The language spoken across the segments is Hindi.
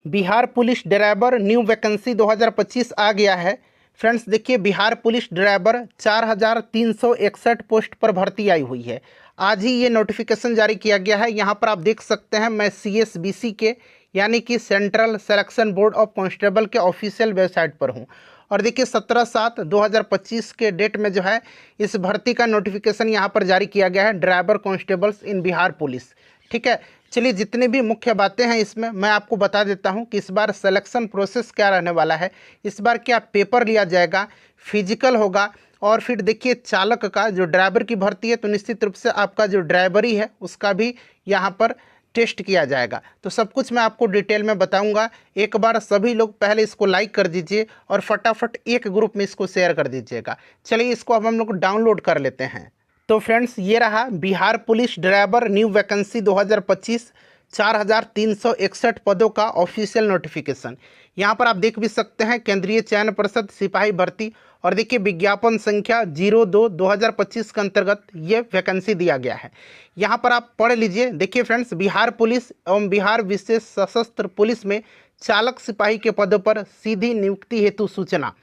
Bihar police driver new vacancy 2025 आ गया है। फ्रेंड्स देखिए, बिहार पुलिस ड्राइवर 4361 पोस्ट पर भर्ती आई हुई है। आज ही ये नोटिफिकेशन जारी किया गया है। यहाँ पर आप देख सकते हैं, मैं CSBC के यानी कि central selection board of constable के ऑफिशियल वेबसाइट पर हूँ। और देखिए 17/7/2025 के डेट में जो है इस भर्ती का नोटिफिकेशन यहाँ पर जारी किया गया है, ड्राइवर कांस्टेबल्स इन बिहार पुलिस। ठीक है, चलिए जितनी भी मुख्य बातें हैं इसमें मैं आपको बता देता हूं कि इस बार सिलेक्शन प्रोसेस क्या रहने वाला है। इस बार क्या पेपर लिया जाएगा, फिजिकल होगा, और फिर देखिए चालक का जो ड्राइवर की भर्ती है तो निश्चित रूप से आपका जो ड्राइवरी है उसका भी यहाँ पर टेस्ट किया जाएगा। तो सब कुछ मैं आपको डिटेल में बताऊंगा। एक बार सभी लोग पहले इसको लाइक कर दीजिए और फटाफट एक ग्रुप में इसको शेयर कर दीजिएगा। चलिए इसको अब हम लोग डाउनलोड कर लेते हैं। तो फ्रेंड्स ये रहा Bihar police driver new vacancy 2025 4361 पदों का ऑफिशियल नोटिफिकेशन। यहाँ पर आप देख भी सकते हैं, केंद्रीय चयन परिषद सिपाही भर्ती, और देखिए विज्ञापन संख्या 02/2025 के अंतर्गत ये वैकेंसी दिया गया है। यहाँ पर आप पढ़ लीजिए। देखिए फ्रेंड्स, बिहार पुलिस एवं बिहार विशेष सशस्त्र पुलिस में चालक सिपाही के पदों पर सीधी नियुक्ति हेतु सूचना।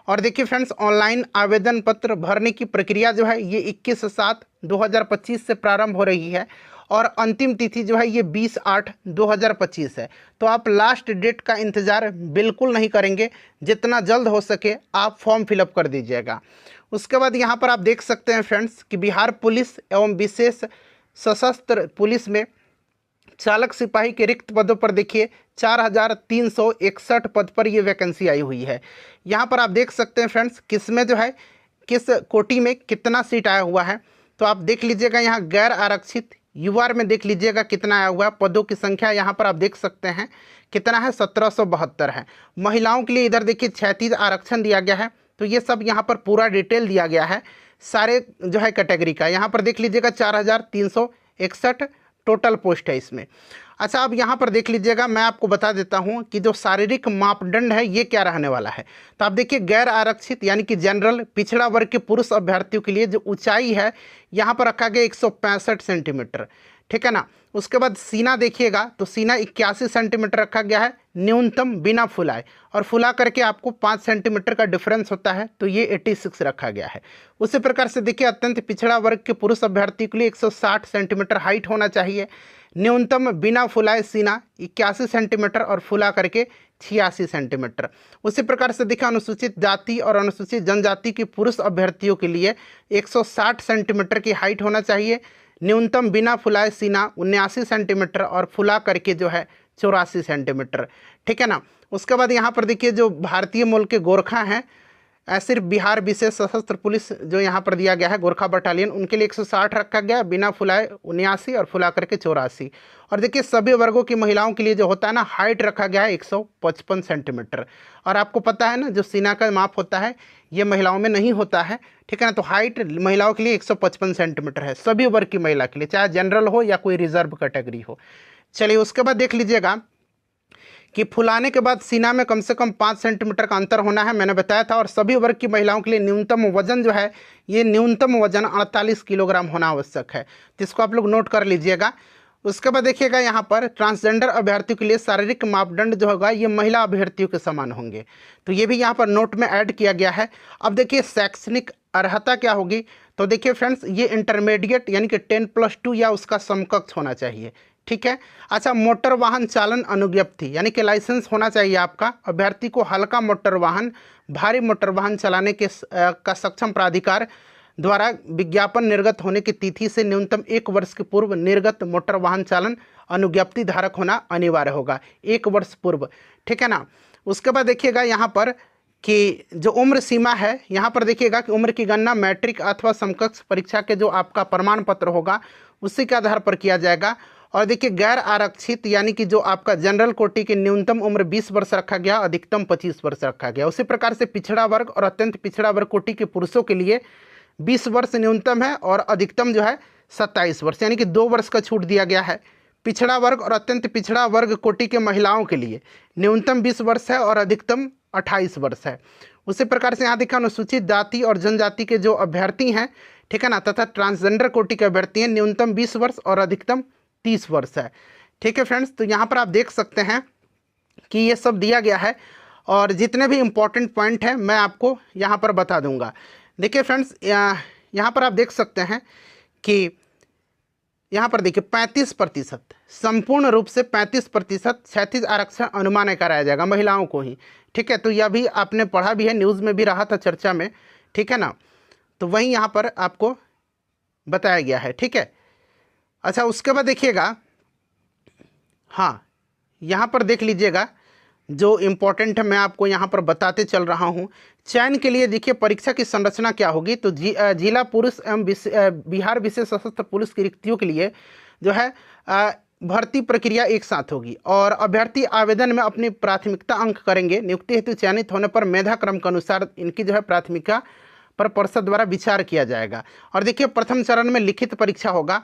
और देखिए फ्रेंड्स, ऑनलाइन आवेदन पत्र भरने की प्रक्रिया जो है ये 21/7/2025 से प्रारंभ हो रही है, और अंतिम तिथि जो है ये 20/8/2025 है। तो आप लास्ट डेट का इंतज़ार बिल्कुल नहीं करेंगे, जितना जल्द हो सके आप फॉर्म फिलअप कर दीजिएगा। उसके बाद यहाँ पर आप देख सकते हैं फ्रेंड्स कि बिहार पुलिस एवं विशेष सशस्त्र पुलिस में चालक सिपाही के रिक्त पदों पर देखिए 4361 पद पर ये वैकेंसी आई हुई है। यहाँ पर आप देख सकते हैं फ्रेंड्स, किसमें जो है किस कोटि में कितना सीट आया हुआ है। तो आप देख लीजिएगा, यहाँ गैर आरक्षित UR में देख लीजिएगा कितना आया हुआ है। पदों की संख्या यहाँ पर आप देख सकते हैं कितना है, 1772 है। महिलाओं के लिए इधर देखिए 36 आरक्षण दिया गया है। तो ये सब यहाँ पर पूरा डिटेल दिया गया है सारे जो है कैटेगरी का। यहाँ पर देख लीजिएगा 4361 टोटल पोस्ट है इसमें। अच्छा, अब यहाँ पर देख लीजिएगा, मैं आपको बता देता हूँ कि जो शारीरिक मापदंड है ये क्या रहने वाला है। तो आप देखिए, गैर आरक्षित यानी कि जनरल पिछड़ा वर्ग के पुरुष अभ्यर्थियों के लिए जो ऊंचाई है यहाँ पर रखा गया 165 सेंटीमीटर। ठीक है ना। उसके बाद सीना देखिएगा तो सीना 81 सेंटीमीटर रखा गया है, न्यूनतम बिना फुलाए, और फुला करके आपको 5 सेंटीमीटर का डिफरेंस होता है, तो ये 86 रखा गया है। उसी प्रकार से देखिए, अत्यंत पिछड़ा वर्ग के पुरुष अभ्यर्थी के लिए 160 सेंटीमीटर हाइट होना चाहिए, न्यूनतम बिना फुलाए सीना 81 सेंटीमीटर और फुला करके 86 सेंटीमीटर। उसी प्रकार से देखिए, अनुसूचित जाति और अनुसूचित जनजाति के पुरुष अभ्यर्थियों के लिए 160 सेंटीमीटर की हाइट होना चाहिए, न्यूनतम बिना फुलाए सीना 79 सेंटीमीटर और फुला करके जो है 84 सेंटीमीटर। ठीक है ना। उसके बाद यहाँ पर देखिए, जो भारतीय मूल के गोरखा हैं, सिर्फ बिहार विशेष सशस्त्र पुलिस जो यहाँ पर दिया गया है गोरखा बटालियन, उनके लिए 160 रखा गया, बिना फुलाए 79 और फुला करके 84। और देखिए सभी वर्गों की महिलाओं के लिए जो होता है ना, हाइट रखा गया है 155 सेंटीमीटर। और आपको पता है ना, जो सीना का माप होता है ये महिलाओं में नहीं होता है। ठीक है ना। तो हाइट महिलाओं के लिए 155 सेंटीमीटर है, सभी वर्ग की महिला के लिए, चाहे जनरल हो या कोई रिजर्व कैटेगरी हो। चलिए उसके बाद देख लीजिएगा कि फुलाने के बाद सीना में कम से कम 5 सेंटीमीटर का अंतर होना है, मैंने बताया था। और सभी वर्ग की महिलाओं के लिए न्यूनतम वजन जो है ये न्यूनतम वजन 48 किलोग्राम होना आवश्यक है, तो इसको आप लोग नोट कर लीजिएगा। उसके बाद देखिएगा, यहाँ पर ट्रांसजेंडर अभ्यर्थियों के लिए शारीरिक मापदंड जो होगा ये महिला अभ्यर्थियों के समान होंगे, तो ये भी यहाँ पर नोट में ऐड किया गया है। अब देखिए शैक्षणिक अर्हता क्या होगी। तो देखिए फ्रेंड्स, ये इंटरमीडिएट यानी कि 10+2 या उसका समकक्ष होना चाहिए। ठीक है। अच्छा, मोटर वाहन चालन अनुज्ञप्ति यानी कि लाइसेंस होना चाहिए आपका। अभ्यर्थी को हल्का मोटर वाहन, भारी मोटर वाहन चलाने के का सक्षम प्राधिकार द्वारा विज्ञापन निर्गत होने की तिथि से न्यूनतम 1 वर्ष के पूर्व निर्गत मोटर वाहन चालन अनुज्ञप्ति धारक होना अनिवार्य होगा, 1 वर्ष पूर्व। ठीक है ना। उसके बाद देखिएगा यहाँ पर कि जो उम्र सीमा है, यहाँ पर देखिएगा कि उम्र की गणना मैट्रिक अथवा समकक्ष परीक्षा के जो आपका प्रमाण पत्र होगा उसी के आधार पर किया जाएगा। और देखिए गैर आरक्षित यानी कि जो आपका जनरल कोटि की न्यूनतम उम्र 20 वर्ष रखा गया, अधिकतम 25 वर्ष रखा गया। उसी प्रकार से पिछड़ा वर्ग और अत्यंत पिछड़ा वर्ग कोटि के पुरुषों के लिए 20 वर्ष न्यूनतम है और अधिकतम जो है 27 वर्ष, यानी कि 2 वर्ष का छूट दिया गया है। पिछड़ा वर्ग और अत्यंत पिछड़ा वर्ग कोटि के महिलाओं के लिए न्यूनतम 20 वर्ष है और अधिकतम 28 वर्ष है। उसी प्रकार से यहाँ देखा, अनुसूचित जाति और जनजाति के जो अभ्यर्थी हैं, ठीक है ना, तथा ट्रांसजेंडर कोटि के अभ्यर्थी हैं, न्यूनतम 20 वर्ष और अधिकतम 30 वर्ष है। ठीक है फ्रेंड्स, तो यहाँ पर आप देख सकते हैं कि ये सब दिया गया है और जितने भी इम्पोर्टेंट पॉइंट हैं मैं आपको यहाँ पर बता दूंगा। देखिए फ्रेंड्स, यहाँ पर आप देख सकते हैं कि यहाँ पर देखिए 35%, संपूर्ण रूप से 35% क्षैतिज आरक्षण अनुमान कराया जाएगा महिलाओं को ही। ठीक है, तो यह भी आपने पढ़ा भी है, न्यूज़ में भी रहा था चर्चा में। ठीक है ना, तो वहीं यहाँ पर आपको बताया गया है। ठीक है, अच्छा उसके बाद देखिएगा, हाँ यहाँ पर देख लीजिएगा जो इम्पोर्टेंट है मैं आपको यहाँ पर बताते चल रहा हूँ। चयन के लिए देखिए परीक्षा की संरचना क्या होगी, तो जिला पुरुष एवं बिहार विशेष सशस्त्र पुलिस की रिक्तियों के लिए जो है भर्ती प्रक्रिया एक साथ होगी और अभ्यर्थी आवेदन में अपनी प्राथमिकता अंक करेंगे। नियुक्ति हेतु चयनित होने पर मेधा क्रम के अनुसार इनकी जो है प्राथमिकता पर परिषद द्वारा विचार किया जाएगा। और देखिए प्रथम चरण में लिखित परीक्षा होगा,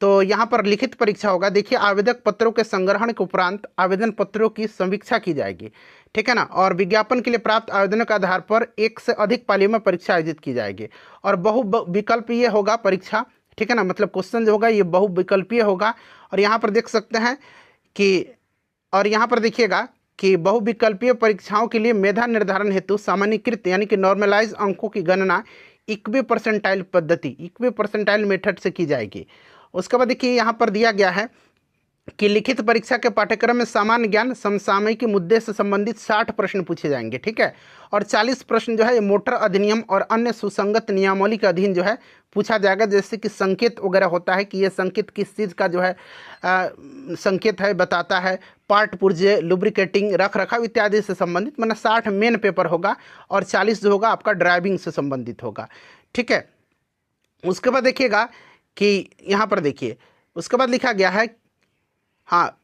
तो यहाँ पर लिखित परीक्षा होगा। देखिए आवेदक पत्रों के संग्रहण के उपरांत आवेदन पत्रों की समीक्षा की जाएगी। ठीक है ना, और विज्ञापन के लिए प्राप्त आवेदनों के आधार पर एक से अधिक पालियों में परीक्षा आयोजित की जाएगी और बहुविकल्पीय होगा परीक्षा। ठीक है ना, मतलब क्वेश्चन जो होगा ये बहुविकल्पीय होगा। और यहाँ पर देख सकते हैं कि, और यहाँ पर देखिएगा कि बहुविकल्पीय परीक्षाओं के लिए मेधा निर्धारण हेतु सामान्यीकृत यानी कि नॉर्मलाइज अंकों की गणना इक्वी परसेंटाइल पद्धति, इक्वी परसेंटाइल मेथड से की जाएगी। उसके बाद देखिए यहाँ पर दिया गया है कि लिखित परीक्षा के पाठ्यक्रम में सामान्य ज्ञान समसामयिक मुद्दे से संबंधित 60 प्रश्न पूछे जाएंगे। ठीक है, और 40 प्रश्न जो है मोटर अधिनियम और अन्य सुसंगत नियमावली के अधीन जो है पूछा जाएगा, जैसे कि संकेत वगैरह होता है कि ये संकेत किस चीज़ का जो है संकेत है बताता है, पार्ट पुर्जे, लुब्रिकेटिंग, रख रखाव इत्यादि से संबंधित, मतलब 60 मेन पेपर होगा और 40 जो होगा आपका ड्राइविंग से संबंधित होगा। ठीक है, उसके बाद देखिएगा कि यहाँ पर देखिए उसके बाद लिखा गया है, हाँ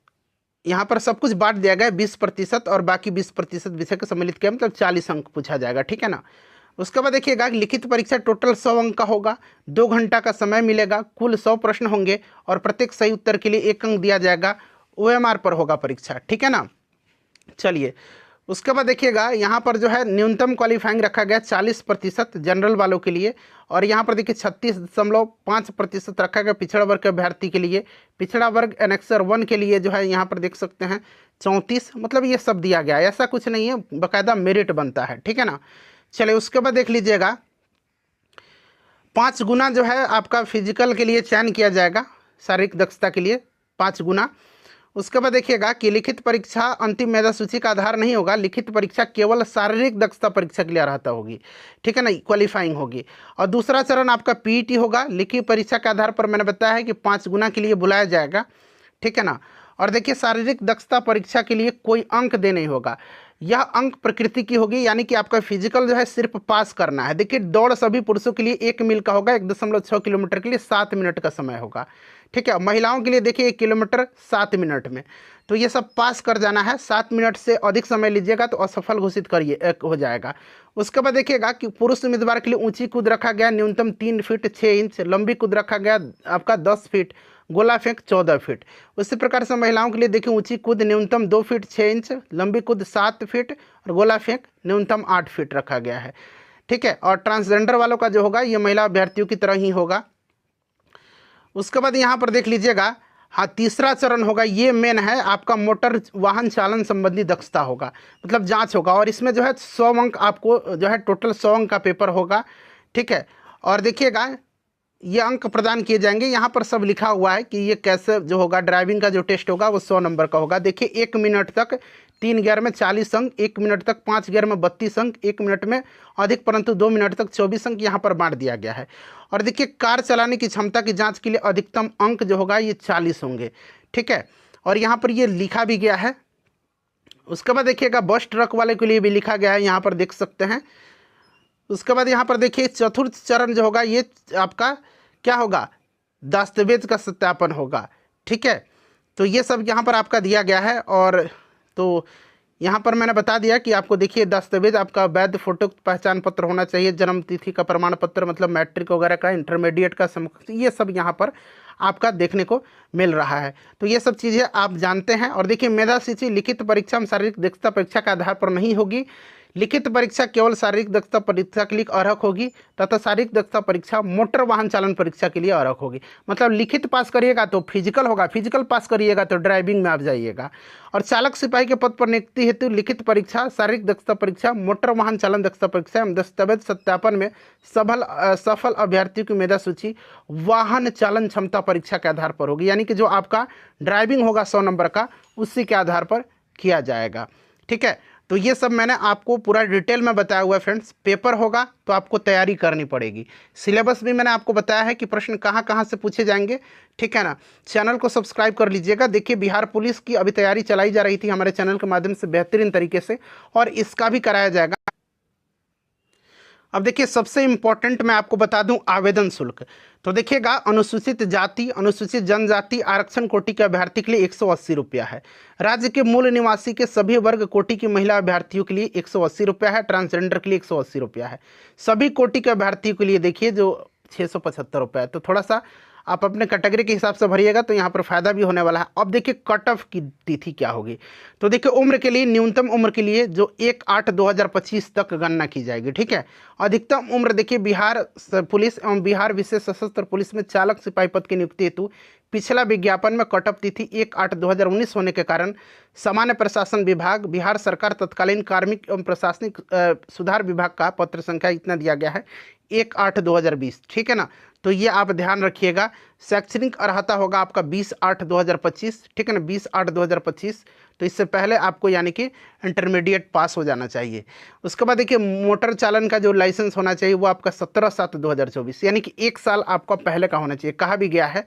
यहाँ पर सब कुछ बांट दिया गया 20% और बाकी 20% विषय को सम्मिलित किया, मतलब 40 अंक पूछा जाएगा। ठीक है ना, उसके बाद देखिएगा लिखित परीक्षा टोटल 100 अंक का होगा, 2 घंटा का समय मिलेगा, कुल 100 प्रश्न होंगे और प्रत्येक सही उत्तर के लिए 1 अंक दिया जाएगा। OMR पर होगा परीक्षा। ठीक है ना, चलिए उसके बाद देखिएगा यहाँ पर जो है न्यूनतम क्वालिफाइंग रखा गया 40% जनरल वालों के लिए और यहाँ पर देखिए 36.5% रखा गया पिछड़ा वर्ग के अभ्यर्थी के लिए। पिछड़ा वर्ग एनेक्सर 1 के लिए जो है यहाँ पर देख सकते हैं 34, मतलब ये सब दिया गया है, ऐसा कुछ नहीं है, बाकायदा मेरिट बनता है। ठीक है ना, चलिए उसके बाद देख लीजिएगा 5 गुना जो है आपका फिजिकल के लिए चयन किया जाएगा, शारीरिक दक्षता के लिए 5 गुना। उसके बाद देखिएगा कि लिखित परीक्षा अंतिम मेधा सूची का आधार नहीं होगा, लिखित परीक्षा केवल शारीरिक दक्षता परीक्षा के लिए अर्हता होगी। ठीक है ना, क्वालिफाइंग होगी। और दूसरा चरण आपका PET होगा, लिखित परीक्षा के आधार पर मैंने बताया है कि 5 गुना के लिए बुलाया जाएगा। ठीक है ना, और देखिए शारीरिक दक्षता परीक्षा के लिए कोई अंक दे नहीं होगा, यह अंक प्रकृति की होगी, यानी कि आपका फिजिकल जो है सिर्फ पास करना है। देखिए दौड़ सभी पुरुषों के लिए 1 मील का होगा, 1.6 किलोमीटर के लिए 7 मिनट का समय होगा। ठीक है, महिलाओं के लिए देखिए 1 किलोमीटर 7 मिनट में, तो ये सब पास कर जाना है। 7 मिनट से अधिक समय लीजिएगा तो असफल घोषित करिए हो जाएगा। उसके बाद देखिएगा कि पुरुष उम्मीदवार के लिए ऊंची कूद रखा गया न्यूनतम 3 फीट 6 इंच, लंबी कूद रखा गया आपका 10 फीट, गोला फेंक 14 फीट। उसी प्रकार से महिलाओं के लिए देखिए ऊंची कूद न्यूनतम 2 फीट 6 इंच, लंबी कूद 7 फीट और गोला फेंक न्यूनतम 8 फीट रखा गया है। ठीक है, और ट्रांसजेंडर वालों का जो होगा ये महिला अभ्यर्थियों की तरह ही होगा। उसके बाद यहाँ पर देख लीजिएगा, हाँ तीसरा चरण होगा, ये मेन है आपका मोटर वाहन चालन संबंधी दक्षता होगा, मतलब जांच होगा और इसमें जो है 100 अंक आपको जो है टोटल 100 अंक का पेपर होगा। ठीक है, और देखिएगा ये अंक प्रदान किए जाएंगे, यहाँ पर सब लिखा हुआ है कि ये कैसे जो होगा ड्राइविंग का जो टेस्ट होगा वो 100 नंबर का होगा। देखिए 1 मिनट तक 3 गियर में 40 अंक, 1 मिनट तक 5 गियर में 32 अंक, 1 मिनट में अधिक परंतु 2 मिनट तक 24 अंक यहाँ पर बांट दिया गया है। और देखिए कार चलाने की क्षमता की जांच के लिए अधिकतम अंक जो होगा ये 40 होंगे। ठीक है, और यहाँ पर ये लिखा भी गया है। उसके बाद देखिएगा बस ट्रक वाले के लिए भी लिखा गया है, यहाँ पर देख सकते हैं। उसके बाद यहाँ पर देखिए चतुर्थ चरण जो होगा ये आपका क्या होगा, दस्तावेज का सत्यापन होगा। ठीक है, तो ये सब यहाँ पर आपका दिया गया है। और तो यहाँ पर मैंने बता दिया कि आपको देखिए दस्तावेज आपका वैध फोटो पहचान पत्र होना चाहिए, जन्म तिथि का प्रमाण पत्र, मतलब मैट्रिक वगैरह का, इंटरमीडिएट का ये सब यहाँ पर आपका देखने को मिल रहा है। तो ये सब चीज़ें आप जानते हैं। और देखिए मेधा सूची लिखित परीक्षा में शारीरिक दक्षता परीक्षा के आधार पर नहीं होगी, लिखित परीक्षा केवल शारीरिक दक्षता परीक्षा के लिए अर्हक होगी तथा शारीरिक दक्षता परीक्षा मोटर वाहन चालन परीक्षा के लिए अर्हक होगी। मतलब लिखित पास करिएगा तो फिजिकल होगा, फिजिकल पास करिएगा तो ड्राइविंग में आप जाइएगा। और चालक सिपाही के पद पर नियुक्ति हेतु लिखित परीक्षा, शारीरिक दक्षता परीक्षा, मोटर वाहन चालन दक्षता परीक्षा एवं दस्तावेज सत्यापन में सफल अभ्यर्थियों की मेधा सूची वाहन चालन क्षमता परीक्षा के आधार पर होगी। यानी कि जो आपका ड्राइविंग होगा 100 नंबर का, उसी के आधार पर किया जाएगा। ठीक है, तो ये सब मैंने आपको पूरा डिटेल में बताया हुआ है फ्रेंड्स। पेपर होगा तो आपको तैयारी करनी पड़ेगी। सिलेबस भी मैंने आपको बताया है कि प्रश्न कहाँ कहाँ से पूछे जाएंगे। ठीक है ना, चैनल को सब्सक्राइब कर लीजिएगा। देखिए, बिहार पुलिस की अभी तैयारी चलाई जा रही थी हमारे चैनल के माध्यम से बेहतरीन तरीके से, और इसका भी कराया जाएगा। अब देखिए, सबसे इंपॉर्टेंट मैं आपको बता दूं आवेदन शुल्क। तो देखिएगा, अनुसूचित जाति, अनुसूचित जनजाति आरक्षण कोटि के अभ्यर्थी के लिए 180 रुपया है। राज्य के मूल निवासी के सभी वर्ग कोटि की महिला अभ्यर्थियों के लिए 180 रुपया है। ट्रांसजेंडर के लिए 180 रुपया है। सभी कोटि के अभ्यर्थियों के लिए देखिए जो 675 रुपया है। तो थोड़ा सा आप अपने कैटेगरी के हिसाब से भरिएगा तो यहाँ पर फायदा भी होने वाला है। अब देखिए कट ऑफ की तिथि क्या होगी। तो देखिए, उम्र के लिए, न्यूनतम उम्र के लिए जो 1/8/2025 तक गणना की जाएगी। ठीक है, अधिकतम उम्र देखिए, बिहार पुलिस एवं बिहार विशेष सशस्त्र पुलिस में चालक सिपाही पद की नियुक्ति हेतु पिछला विज्ञापन में कट ऑफ तिथि 1/8/2019 होने के कारण सामान्य प्रशासन विभाग, बिहार सरकार तत्कालीन कार्मिक एवं प्रशासनिक सुधार विभाग का पत्र संख्या इतना दिया गया है 1/8/2020। ठीक है ना, तो ये आप ध्यान रखिएगा। शैक्षणिक अर्हता होगा आपका 20/8/2025। ठीक है ना, 20/8/2025। तो इससे पहले आपको यानी कि इंटरमीडिएट पास हो जाना चाहिए। उसके बाद देखिए, मोटर चालन का जो लाइसेंस होना चाहिए वो आपका 17/7/2024, यानी कि 1 साल आपका पहले का होना चाहिए, कहा भी गया है।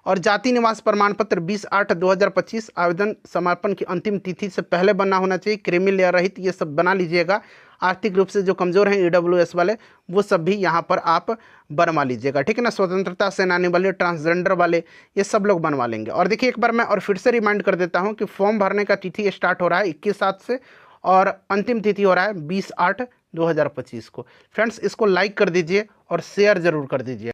और जाति निवास प्रमाण पत्र 20/8/2025 आवेदन समापन की अंतिम तिथि से पहले बनना होना चाहिए। क्रीमी लेयर रहित ये सब बना लीजिएगा। आर्थिक रूप से जो कमज़ोर हैं EWS वाले, वो सब भी यहाँ पर आप बनवा लीजिएगा। ठीक है ना, स्वतंत्रता सेनानी वाले, ट्रांसजेंडर वाले, ये सब लोग बनवा लेंगे। और देखिए, एक बार मैं और फिर से रिमाइंड कर देता हूँ कि फॉर्म भरने का तिथि स्टार्ट हो रहा है 21/7 से और अंतिम तिथि हो रहा है 20/8/2025 को। फ्रेंड्स, इसको लाइक कर दीजिए और शेयर ज़रूर कर दीजिए।